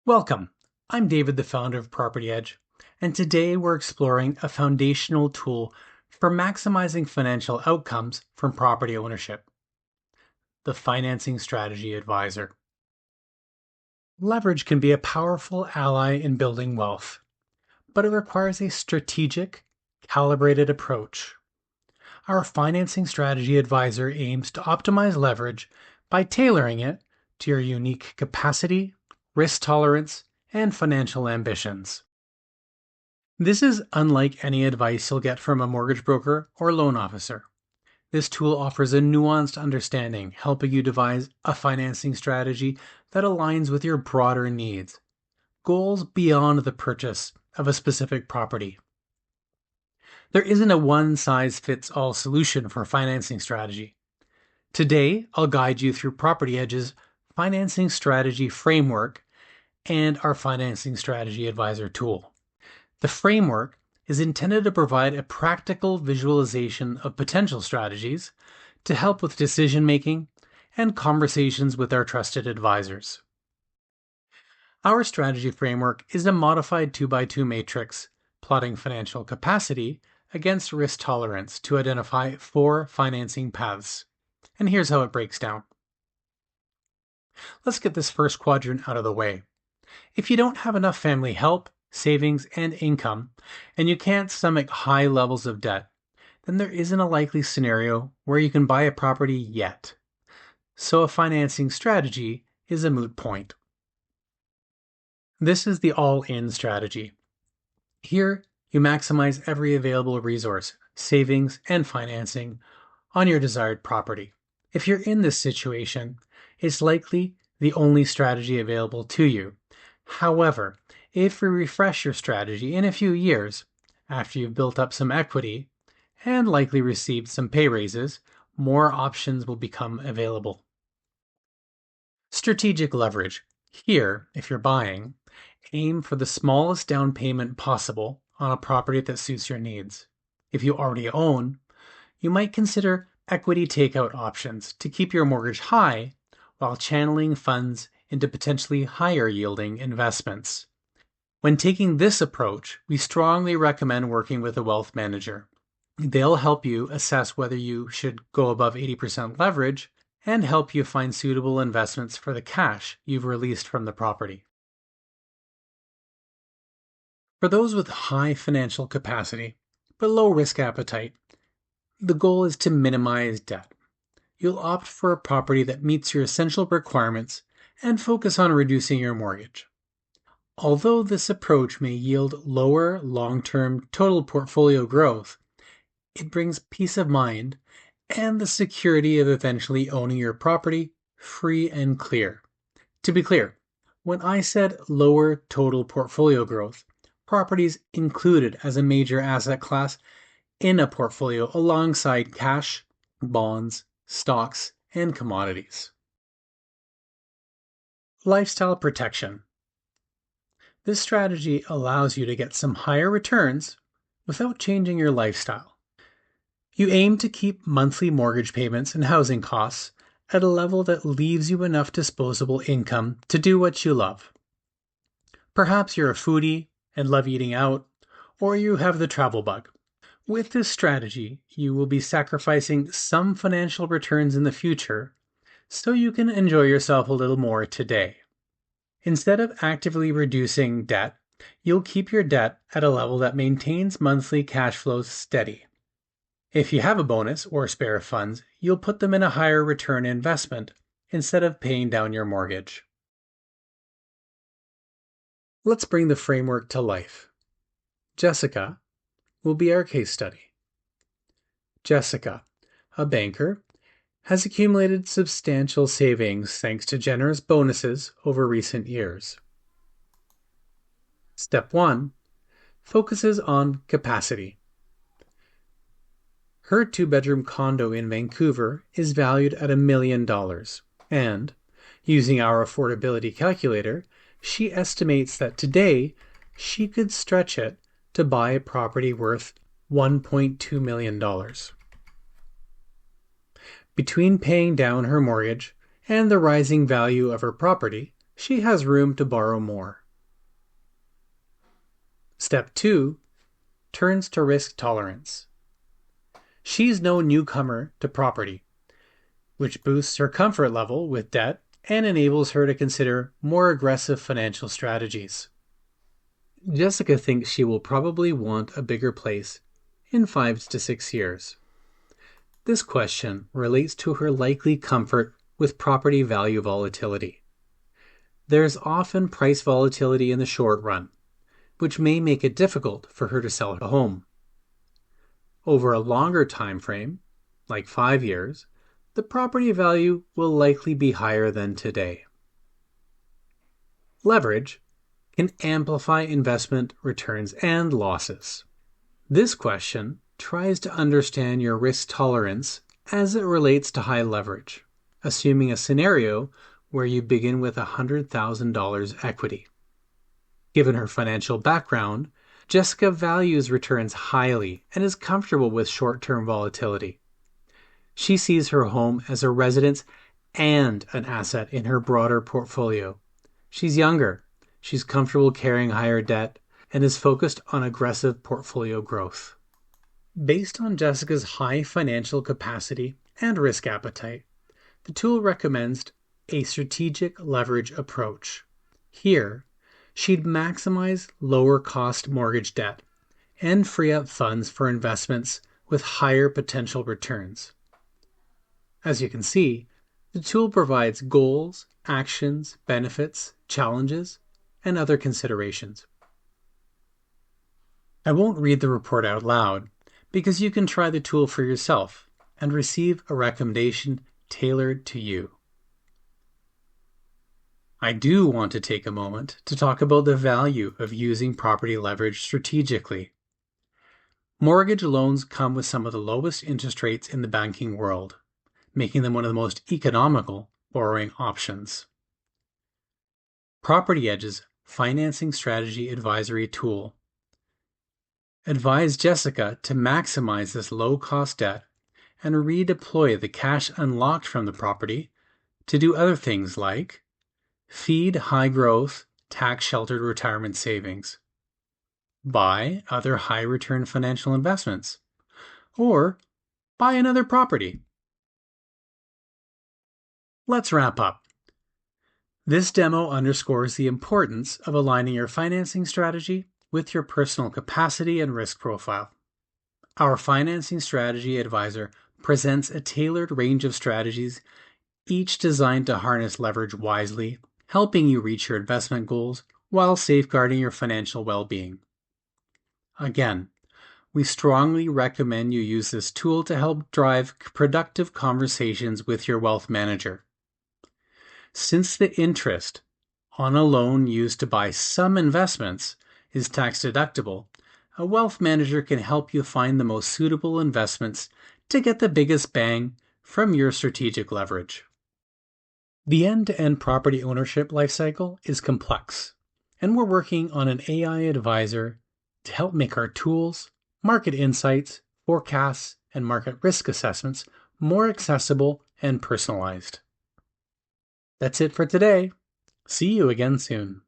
Welcome. I'm David, the founder of Property Edge, and today we're exploring a foundational tool for maximizing financial outcomes from property ownership: the Financing Strategy Advisor. Leverage can be a powerful ally in building wealth, but it requires a strategic, calibrated approach. Our Financing Strategy Advisor aims to optimize leverage by tailoring it to your unique capacity, risk tolerance, and financial ambitions. This is unlike any advice you'll get from a mortgage broker or loan officer. This tool offers a nuanced understanding, helping you devise a financing strategy that aligns with your broader needs, goals beyond the purchase of a specific property. There isn't a one-size-fits-all solution for financing strategy. Today, I'll guide you through Properti Edge's financing strategy framework and our Financing Strategy Advisor tool. The framework is intended to provide a practical visualization of potential strategies to help with decision-making and conversations with our trusted advisors. Our strategy framework is a modified 2x2 matrix plotting financial capacity against risk tolerance to identify 4 financing paths. And here's how it breaks down. Let's get this first quadrant out of the way. If you don't have enough family help, savings, and income, and you can't stomach high levels of debt, then there isn't a likely scenario where you can buy a property yet. So a financing strategy is a moot point. This is the all-in strategy. Here, you maximize every available resource, savings, and financing on your desired property. If you're in this situation, it's likely the only strategy available to you. However, if you refresh your strategy in a few years, after you've built up some equity and likely received some pay raises, more options will become available. Strategic leverage. Here, if you're buying, aim for the smallest down payment possible on a property that suits your needs. If you already own, you might consider equity takeout options to keep your mortgage high while channeling funds into potentially higher yielding investments. When taking this approach, we strongly recommend working with a wealth manager. They'll help you assess whether you should go above 80% leverage and help you find suitable investments for the cash you've released from the property. For those with high financial capacity but low risk appetite, the goal is to minimize debt. You'll opt for a property that meets your essential requirements and focus on reducing your mortgage. Although this approach may yield lower long-term total portfolio growth, it brings peace of mind and the security of eventually owning your property free and clear. To be clear, when I said lower total portfolio growth, properties included as a major asset class in a portfolio alongside cash, bonds, stocks, and commodities. Lifestyle protection. This strategy allows you to get some higher returns without changing your lifestyle. You aim to keep monthly mortgage payments and housing costs at a level that leaves you enough disposable income to do what you love. Perhaps you're a foodie and love eating out, or you have the travel bug. With this strategy, you will be sacrificing some financial returns in the future so you can enjoy yourself a little more today. Instead of actively reducing debt, you'll keep your debt at a level that maintains monthly cash flows steady. If you have a bonus or spare funds, you'll put them in a higher return investment instead of paying down your mortgage. Let's bring the framework to life. Jessica will be our case study. Jessica, a banker, has accumulated substantial savings thanks to generous bonuses over recent years. Step 1 focuses on capacity. Her 2-bedroom condo in Vancouver is valued at $1 million, and, using our affordability calculator, she estimates that today she could stretch it to buy a property worth $1.2 million. Between paying down her mortgage and the rising value of her property, she has room to borrow more. Step 2 turns to risk tolerance. She's no newcomer to property, which boosts her comfort level with debt and enables her to consider more aggressive financial strategies. Jessica thinks she will probably want a bigger place in 5 to 6 years. This question relates to her likely comfort with property value volatility. There's often price volatility in the short run, which may make it difficult for her to sell a home. Over a longer time frame, like 5 years, the property value will likely be higher than today. Leverage can amplify investment returns and losses. This question tries to understand your risk tolerance as it relates to high leverage, assuming a scenario where you begin with $100,000 equity. Given her financial background, Jessica values returns highly and is comfortable with short-term volatility. She sees her home as a residence and an asset in her broader portfolio. She's younger, she's comfortable carrying higher debt, and is focused on aggressive portfolio growth. Based on Jessica's high financial capacity and risk appetite, the tool recommends a strategic leverage approach. Here, she'd maximize lower-cost mortgage debt and free up funds for investments with higher potential returns. As you can see, the tool provides goals, actions, benefits, challenges, and other considerations. I won't read the report out loud because you can try the tool for yourself and receive a recommendation tailored to you. I do want to take a moment to talk about the value of using property leverage strategically. Mortgage loans come with some of the lowest interest rates in the banking world, making them one of the most economical borrowing options. Property Edge's Financing Strategy Advisory Tool advised Jessica to maximize this low-cost debt and redeploy the cash unlocked from the property to do other things like feed high-growth, tax-sheltered retirement savings, buy other high-return financial investments, or buy another property. Let's wrap up. This demo underscores the importance of aligning your financing strategy with your personal capacity and risk profile. Our financing strategy advisor presents a tailored range of strategies, each designed to harness leverage wisely, helping you reach your investment goals while safeguarding your financial well-being. Again, we strongly recommend you use this tool to help drive productive conversations with your wealth manager. Since the interest on a loan used to buy some investments is tax deductible, a wealth manager can help you find the most suitable investments to get the biggest bang from your strategic leverage. The end-to-end property ownership lifecycle is complex, and we're working on an AI advisor to help make our tools, market insights, forecasts, and market risk assessments more accessible and personalized. That's it for today. See you again soon.